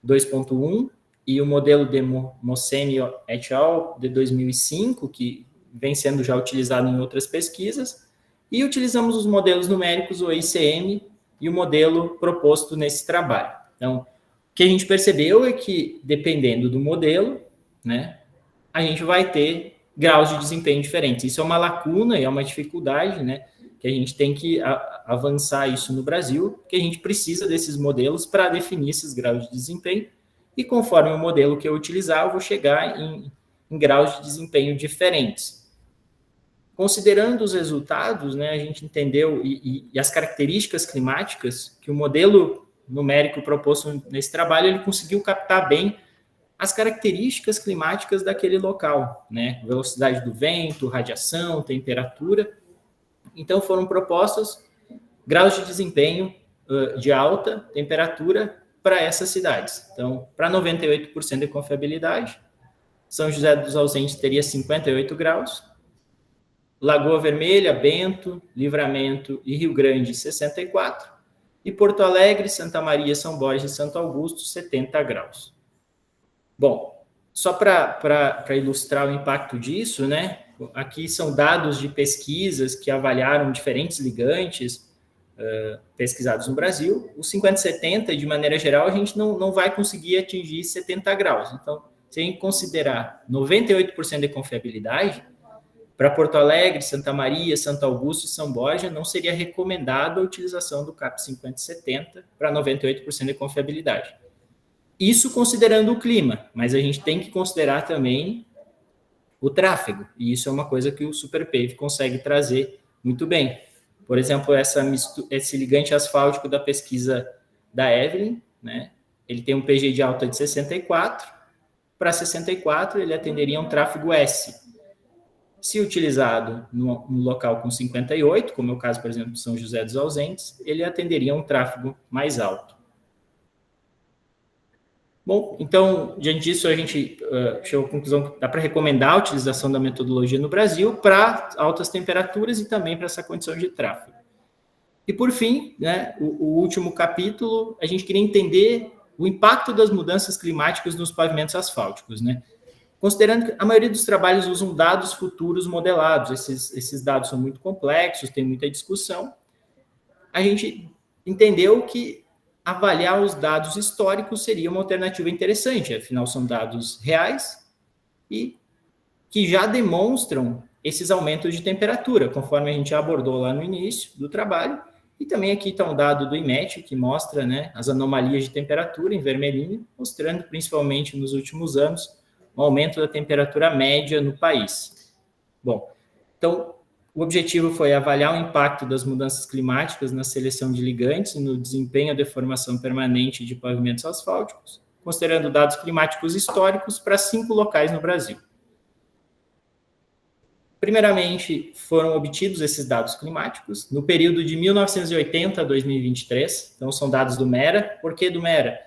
2.1 e o modelo de Mosseni et al. De 2005, que vem sendo já utilizado em outras pesquisas, e utilizamos os modelos numéricos, o ICM, e o modelo proposto nesse trabalho. Então, o que a gente percebeu é que, dependendo do modelo, né, a gente vai ter graus de desempenho diferentes. Isso é uma lacuna e é uma dificuldade, né, que a gente tem que avançar isso no Brasil, porque a gente precisa desses modelos para definir esses graus de desempenho, e conforme o modelo que eu utilizar, eu vou chegar em graus de desempenho diferentes. Considerando os resultados, né, a gente entendeu, e as características climáticas que o modelo numérico proposto nesse trabalho, ele conseguiu captar bem as características climáticas daquele local, né? Velocidade do vento, radiação, temperatura. Então, foram propostos graus de desempenho de alta temperatura para essas cidades. Então, para 98% de confiabilidade, São José dos Ausentes teria 58 graus, Lagoa Vermelha, Bento, Livramento e Rio Grande, 64, e Porto Alegre, Santa Maria, São Borja e Santo Augusto, 70 graus. Bom, só para ilustrar o impacto disso, né? Aqui são dados de pesquisas que avaliaram diferentes ligantes pesquisados no Brasil. O 50-70, de maneira geral, a gente não vai conseguir atingir 70 graus. Então, se a gente considerar 98% de confiabilidade, para Porto Alegre, Santa Maria, Santo Augusto e São Borja, não seria recomendada a utilização do CAP 5070 para 98% de confiabilidade. Isso considerando o clima, mas a gente tem que considerar também o tráfego, e isso é uma coisa que o SuperPave consegue trazer muito bem. Por exemplo, esse ligante asfáltico da pesquisa da Evelyn, né? Ele tem um PG de alta de 64, para 64 ele atenderia um tráfego S. Se utilizado no local com 58, como é o caso, por exemplo, de São José dos Ausentes, ele atenderia um tráfego mais alto. Bom, então, diante disso, a gente chegou à conclusão que dá para recomendar a utilização da metodologia no Brasil para altas temperaturas e também para essa condição de tráfego. E, por fim, né, o último capítulo, a gente queria entender o impacto das mudanças climáticas nos pavimentos asfálticos, né? Considerando que a maioria dos trabalhos usam dados futuros modelados, esses dados são muito complexos, tem muita discussão, a gente entendeu que avaliar os dados históricos seria uma alternativa interessante, afinal são dados reais e que já demonstram esses aumentos de temperatura, conforme a gente abordou lá no início do trabalho, e também aqui está um dado do IMET, que mostra, né, as anomalias de temperatura em vermelhinho, mostrando principalmente nos últimos anos um aumento da temperatura média no país. Bom, então, o objetivo foi avaliar o impacto das mudanças climáticas na seleção de ligantes e no desempenho de formação permanente de pavimentos asfálticos, considerando dados climáticos históricos para 5 locais no Brasil. Primeiramente, foram obtidos esses dados climáticos no período de 1980 a 2023, então são dados do MERA. Por que do MERA?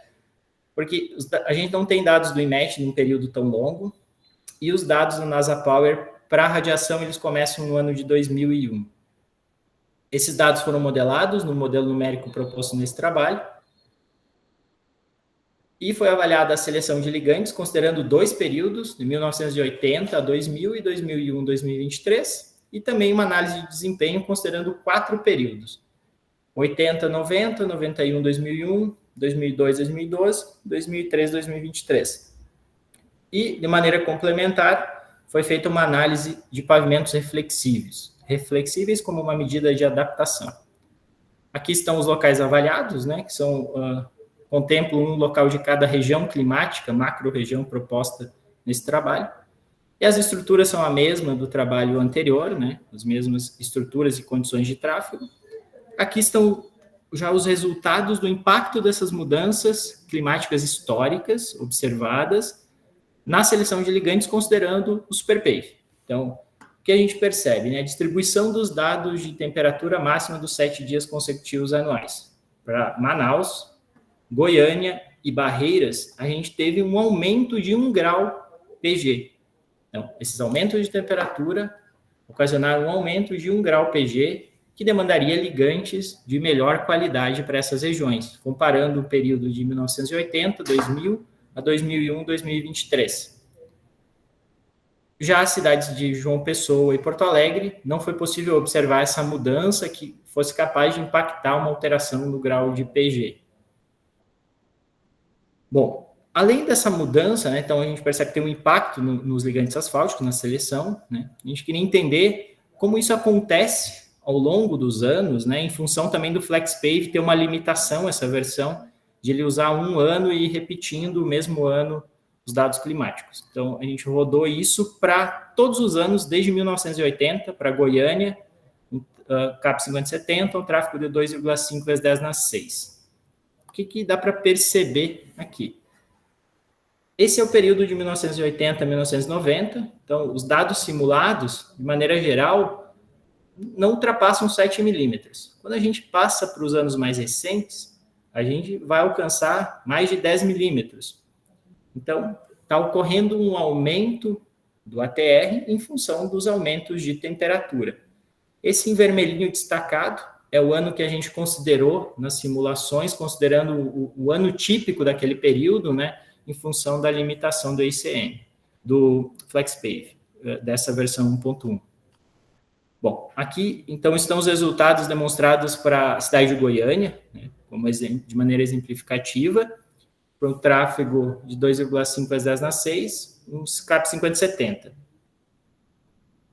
Porque a gente não tem dados do IMET num período tão longo, e os dados do NASA Power para a radiação, eles começam no ano de 2001. Esses dados foram modelados no modelo numérico proposto nesse trabalho, e foi avaliada a seleção de ligantes, considerando 2 períodos, de 1980 a 2000 e 2001 a 2023, e também uma análise de desempenho, considerando 4 períodos, 80, 90, 91, 2001, 2002, 2012, 2003, 2023. E, de maneira complementar, foi feita uma análise de pavimentos reflexíveis como uma medida de adaptação. Aqui estão os locais avaliados, né, que contemplam um local de cada região climática, macro-região proposta nesse trabalho, e as estruturas são a mesma do trabalho anterior, né, as mesmas estruturas e condições de tráfego. Aqui estão já os resultados do impacto dessas mudanças climáticas históricas observadas na seleção de ligantes, considerando o SuperPave. Então, o que a gente percebe, né? A distribuição dos dados de temperatura máxima dos 7 dias consecutivos anuais. Para Manaus, Goiânia e Barreiras, a gente teve um aumento de 1 grau PG. Então, esses aumentos de temperatura ocasionaram um aumento de 1 grau PG, que demandaria ligantes de melhor qualidade para essas regiões, comparando o período de 1980, 2000 a 2001, 2023. Já as cidades de João Pessoa e Porto Alegre, não foi possível observar essa mudança que fosse capaz de impactar uma alteração no grau de PG. Bom, além dessa mudança, né, então a gente percebe que tem um impacto nos ligantes asfálticos, na seleção, né? A gente queria entender como isso acontece ao longo dos anos, né, em função também do FlexPave ter uma limitação, essa versão, de ele usar um ano e ir repetindo o mesmo ano os dados climáticos. Então, a gente rodou isso para todos os anos, desde 1980, para Goiânia, CAP 5070, um tráfego de 2,5 vezes 10 na 6. O que dá para perceber aqui? Esse é o período de 1980 a 1990, então os dados simulados, de maneira geral, não ultrapassam 7 milímetros. Quando a gente passa para os anos mais recentes, a gente vai alcançar mais de 10 milímetros. Então, está ocorrendo um aumento do ATR em função dos aumentos de temperatura. Esse em vermelhinho destacado é o ano que a gente considerou nas simulações, considerando o ano típico daquele período, né, em função da limitação do ICM, do FlexPave, dessa versão 1.1. Bom, aqui, então, estão os resultados demonstrados para a cidade de Goiânia, né, como de maneira exemplificativa, para um tráfego de 2,5 vezes 10 na 6, uns CAP 5070.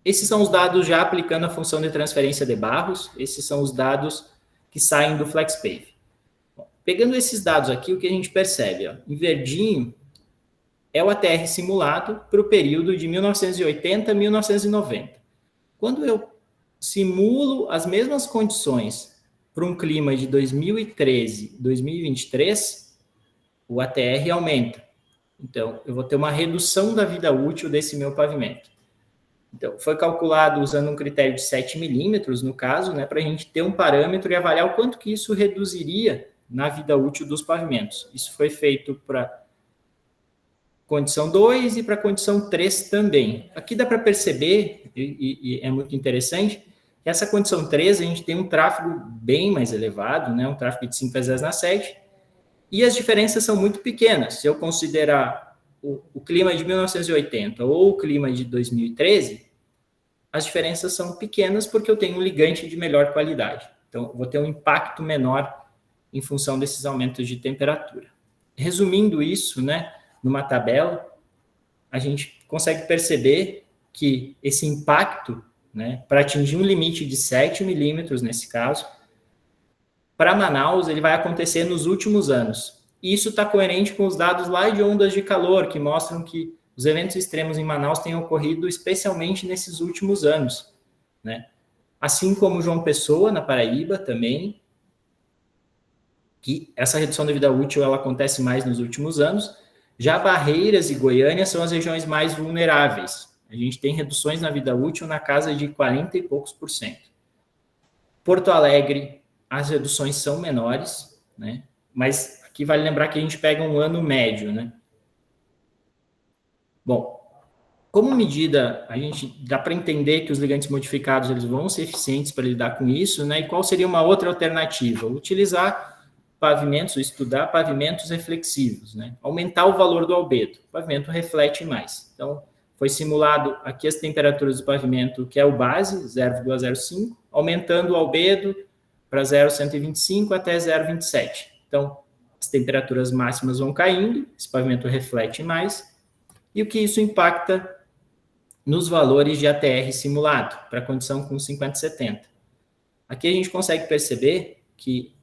Esses são os dados já aplicando a função de transferência de barros, esses são os dados que saem do FlexPave. Bom, pegando esses dados aqui, o que a gente percebe? Ó, em verdinho, é o ATR simulado para o período de 1980 a 1990. Quando eu simulo as mesmas condições para um clima de 2013, 2023, o ATR aumenta. Então, eu vou ter uma redução da vida útil desse meu pavimento. Então, foi calculado usando um critério de 7 milímetros, no caso, né, para a gente ter um parâmetro e avaliar o quanto que isso reduziria na vida útil dos pavimentos. Isso foi feito para condição 2 e para condição 3 também. Aqui dá para perceber, e é muito interessante, que essa condição 3 a gente tem um tráfego bem mais elevado, né, um tráfego de 5 vezes 10 na 7, e as diferenças são muito pequenas. Se eu considerar o clima de 1980 ou o clima de 2013, as diferenças são pequenas porque eu tenho um ligante de melhor qualidade. Então, eu vou ter um impacto menor em função desses aumentos de temperatura. Resumindo isso, né, numa tabela, a gente consegue perceber que esse impacto, né, para atingir um limite de 7 milímetros, nesse caso, para Manaus, ele vai acontecer nos últimos anos. E isso está coerente com os dados lá de ondas de calor, que mostram que os eventos extremos em Manaus têm ocorrido especialmente nesses últimos anos, né? Assim como João Pessoa, na Paraíba, também, que essa redução da vida útil ela acontece mais nos últimos anos. Já Barreiras e Goiânia são as regiões mais vulneráveis. A gente tem reduções na vida útil na casa de 40 e poucos %. Porto Alegre, as reduções são menores, né? Mas aqui vale lembrar que a gente pega um ano médio, né? Bom, como medida, a gente dá para entender que os ligantes modificados eles vão ser eficientes para lidar com isso, né? E qual seria uma outra alternativa? Utilizar pavimentos, estudar pavimentos reflexivos, né? Aumentar o valor do albedo. O pavimento reflete mais. Então, foi simulado aqui as temperaturas do pavimento, que é o base, 0,05, aumentando o albedo para 0,125 até 0,27. Então, as temperaturas máximas vão caindo, esse pavimento reflete mais, e o que isso impacta nos valores de ATR simulado, para a condição com 50-70. Aqui a gente consegue perceber que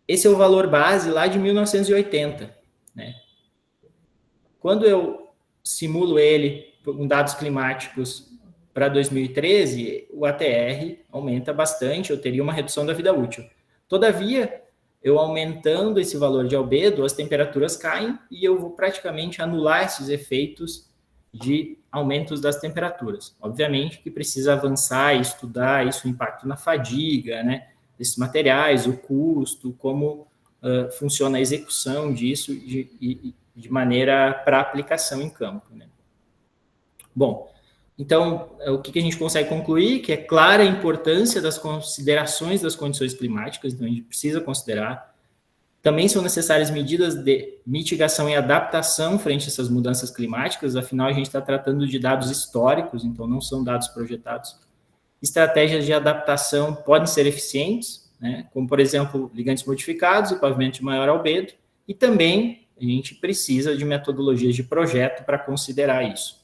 esse é o valor base lá de 1980, né? Quando eu simulo ele com dados climáticos para 2013, o ATR aumenta bastante, eu teria uma redução da vida útil. Todavia, eu aumentando esse valor de albedo, as temperaturas caem e eu vou praticamente anular esses efeitos de aumentos das temperaturas. Obviamente que precisa avançar e estudar isso, o impacto na fadiga, né, desses materiais, o custo, como funciona a execução disso de maneira para aplicação em campo, né? Bom, então, o que a gente consegue concluir? Que é clara a importância das considerações das condições climáticas, então a gente precisa considerar. Também são necessárias medidas de mitigação e adaptação frente a essas mudanças climáticas, afinal a gente está tratando de dados históricos, então não são dados projetados. Estratégias de adaptação podem ser eficientes, né, como, por exemplo, ligantes modificados e pavimento de maior albedo, e também a gente precisa de metodologias de projeto para considerar isso.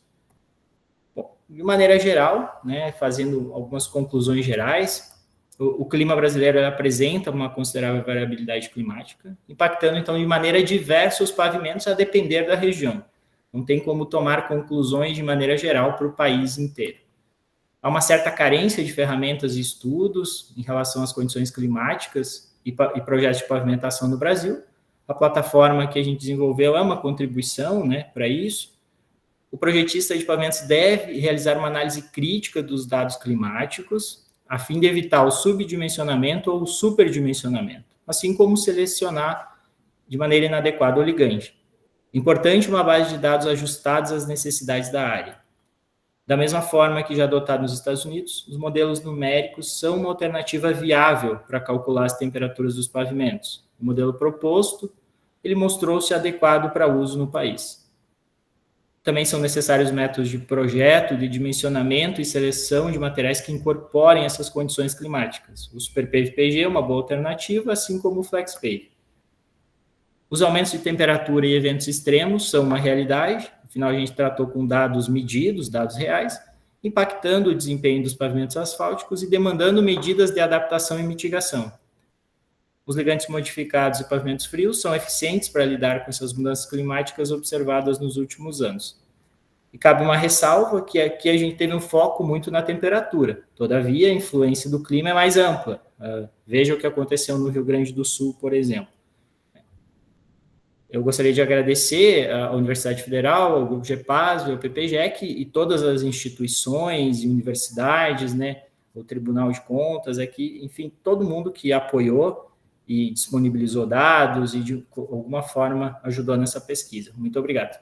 De maneira geral, né, fazendo algumas conclusões gerais, o clima brasileiro apresenta uma considerável variabilidade climática, impactando, então, de maneira diversa os pavimentos a depender da região. Não tem como tomar conclusões de maneira geral para o país inteiro. Há uma certa carência de ferramentas e estudos em relação às condições climáticas e projetos de pavimentação no Brasil. A plataforma que a gente desenvolveu é uma contribuição, né, para isso. O projetista de pavimentos deve realizar uma análise crítica dos dados climáticos, a fim de evitar o subdimensionamento ou o superdimensionamento, assim como selecionar de maneira inadequada o ligante. Importante uma base de dados ajustados às necessidades da área. Da mesma forma que já adotado nos Estados Unidos, os modelos numéricos são uma alternativa viável para calcular as temperaturas dos pavimentos. O modelo proposto, ele mostrou-se adequado para uso no país. Também são necessários métodos de projeto, de dimensionamento e seleção de materiais que incorporem essas condições climáticas. O SuperPave PG é uma boa alternativa, assim como o FlexPave. Os aumentos de temperatura e eventos extremos são uma realidade, afinal a gente tratou com dados medidos, dados reais, impactando o desempenho dos pavimentos asfálticos e demandando medidas de adaptação e mitigação. Os ligantes modificados e pavimentos frios são eficientes para lidar com essas mudanças climáticas observadas nos últimos anos. E cabe uma ressalva que aqui a gente teve um foco muito na temperatura. Todavia, a influência do clima é mais ampla. Veja o que aconteceu no Rio Grande do Sul, por exemplo. Eu gostaria de agradecer à Universidade Federal, ao Grupo GEPAS, ao PPGEC e todas as instituições e universidades, né, o Tribunal de Contas, aqui, enfim, todo mundo que apoiou e disponibilizou dados e, de alguma forma, ajudou nessa pesquisa. Muito obrigado.